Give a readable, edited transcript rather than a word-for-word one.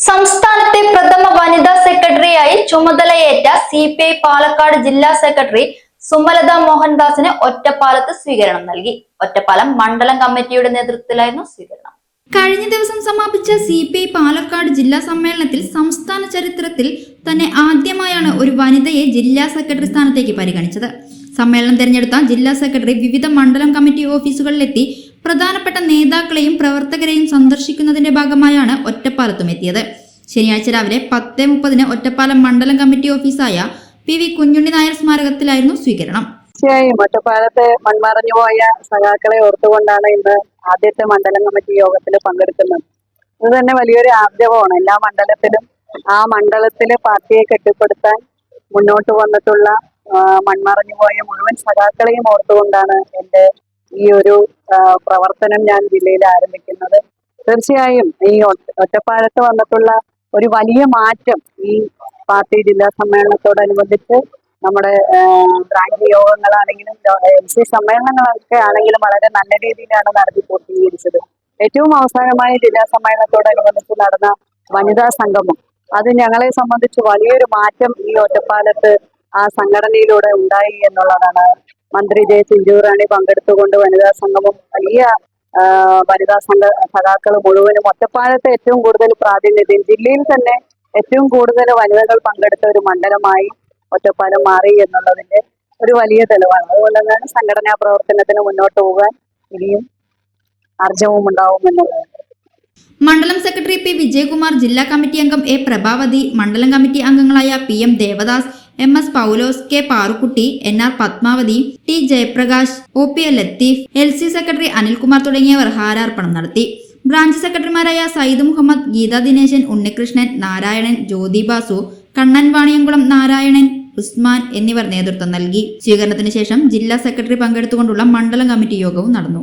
സംസ്ഥാനത്തെ പ്രഥമ വനിതാ സെക്രട്ടറിയായി ചുമതലയേറ്റ സിപിഐ പാലക്കാട് ജില്ലാ സെക്രട്ടറി സുമലത മോഹൻദാസിന് ഒറ്റപ്പാലത്ത് സ്വീകരണം നൽകി. ഒറ്റപ്പാലം മണ്ഡലം കമ്മിറ്റിയുടെ നേതൃത്വത്തിലായിരുന്നു സ്വീകരണം. കഴിഞ്ഞ ദിവസം സമാപിച്ച സിപിഐ പാലക്കാട് ജില്ലാ സമ്മേളനത്തിൽ സംസ്ഥാന ചരിത്രത്തിൽ തന്നെ ആദ്യമായാണ് ഒരു വനിതയെ ജില്ലാ സെക്രട്ടറി സ്ഥാനത്തേക്ക് പരിഗണിച്ചത്. സമ്മേളനം തെരഞ്ഞെടുത്ത ജില്ലാ സെക്രട്ടറി വിവിധ മണ്ഡലം കമ്മിറ്റി ഓഫീസുകളിലെത്തി പ്രധാനപ്പെട്ട നേതാക്കളെയും പ്രവർത്തകരെയും സന്ദർശിക്കുന്നതിന്റെ ഭാഗമായാണ് ഒറ്റപ്പാലത്തും എത്തിയത്. ശനിയാഴ്ച രാവിലെ 10:30 ഒറ്റപ്പാലം മണ്ഡലം കമ്മിറ്റി ഓഫീസായ PV കുഞ്ഞുണ്ണി നായർ സ്മാരകത്തിലായിരുന്നു സ്വീകരണം. തീർച്ചയായും ഒറ്റപ്പാലത്ത് മൺമറഞ്ഞുപോയ സഖാക്കളെ ഓർത്തുകൊണ്ടാണ് ഇന്ന് ആദ്യത്തെ മണ്ഡലം കമ്മിറ്റി യോഗത്തിൽ പങ്കെടുക്കുന്നത്. ഇത് തന്നെ വലിയൊരു ആർജവമാണ്. എല്ലാ മണ്ഡലത്തിലും ആ മണ്ഡലത്തിലെ പാർട്ടിയെ കെട്ടിപ്പടുത്താൻ മുന്നോട്ട് വന്നിട്ടുള്ള മൺമറഞ്ഞുപോയ മുഴുവൻ സഖാക്കളെയും ഓർത്തുകൊണ്ടാണ് എൻ്റെ ഈ ഒരു പ്രവർത്തനം ഞാൻ ജില്ലയിൽ ആരംഭിക്കുന്നത്. തീർച്ചയായും ഈ ഒറ്റപ്പാലത്ത് വന്നിട്ടുള്ള ഒരു വലിയ മാറ്റം ഈ പാർട്ടി ജില്ലാ സമ്മേളനത്തോടനുബന്ധിച്ച് നമ്മുടെ ബ്രാഞ്ച് യോഗങ്ങളാണെങ്കിലും MC സമ്മേളനങ്ങളൊക്കെ ആണെങ്കിലും വളരെ നല്ല രീതിയിലാണ് നടത്തി പൂർത്തീകരിച്ചത്. ഏറ്റവും അവസാനമായ ജില്ലാ സമ്മേളനത്തോടനുബന്ധിച്ച് നടന്ന വനിതാ സംഗമം, അത് ഞങ്ങളെ സംബന്ധിച്ച് വലിയൊരു മാറ്റം ഈ ഒറ്റപ്പാലത്ത് ആ സംഘടനയിലൂടെ ഉണ്ടായി എന്നുള്ളതാണ്. മന്ത്രി J. ചിഞ്ചുറാണി പങ്കെടുത്തുകൊണ്ട് വനിതാ സംഗമം വലിയ വനിതാ സഖാക്കൾ മുഴുവനും ഒറ്റപ്പാലത്ത് ഏറ്റവും കൂടുതൽ പ്രാതിനിധ്യം, ജില്ലയിൽ തന്നെ ഏറ്റവും കൂടുതൽ വനിതകൾ പങ്കെടുത്ത ഒരു മണ്ഡലമായി ഒറ്റപ്പാലം മാറി എന്നുള്ളതിന്റെ ഒരു വലിയ തെളിവാണ്. അതുപോലെ തന്നെ സംഘടനാ പ്രവർത്തനത്തിന് മുന്നോട്ട് പോകാൻ ഇനിയും ആർജവും ഉണ്ടാവുമെന്നുള്ളത്. മണ്ഡലം സെക്രട്ടറി P. വിജയകുമാർ, ജില്ലാ കമ്മിറ്റി അംഗം A. പ്രഭാവതി, മണ്ഡലം കമ്മിറ്റി അംഗങ്ങളായ PM Devadas, MS Paulose, K. Parukutty, NR Padmavathi, T. Jayaprakash, OP Latheef, LC secretary Anilkumar തുടങ്ങിയവർ ഹാരാർപ്പണം നടത്തി. ബ്രാഞ്ച് സെക്രട്ടറിമാരായ സയ്യിദ് മുഹമ്മദ്, ഗീതാ ദിനേശൻ, ഉണ്ണികൃഷ്ണൻ, നാരായണൻ, ജ്യോതി ബാസു, കണ്ണൻ വാണിയംകുളം, നാരായണൻ, ഉസ്മാൻ എന്നിവർ നേതൃത്വം നൽകി. സ്വീകരണത്തിന് ശേഷം ജില്ലാ സെക്രട്ടറി പങ്കെടുത്തുകൊണ്ടുള്ള മണ്ഡലം കമ്മിറ്റി യോഗവും നടന്നു.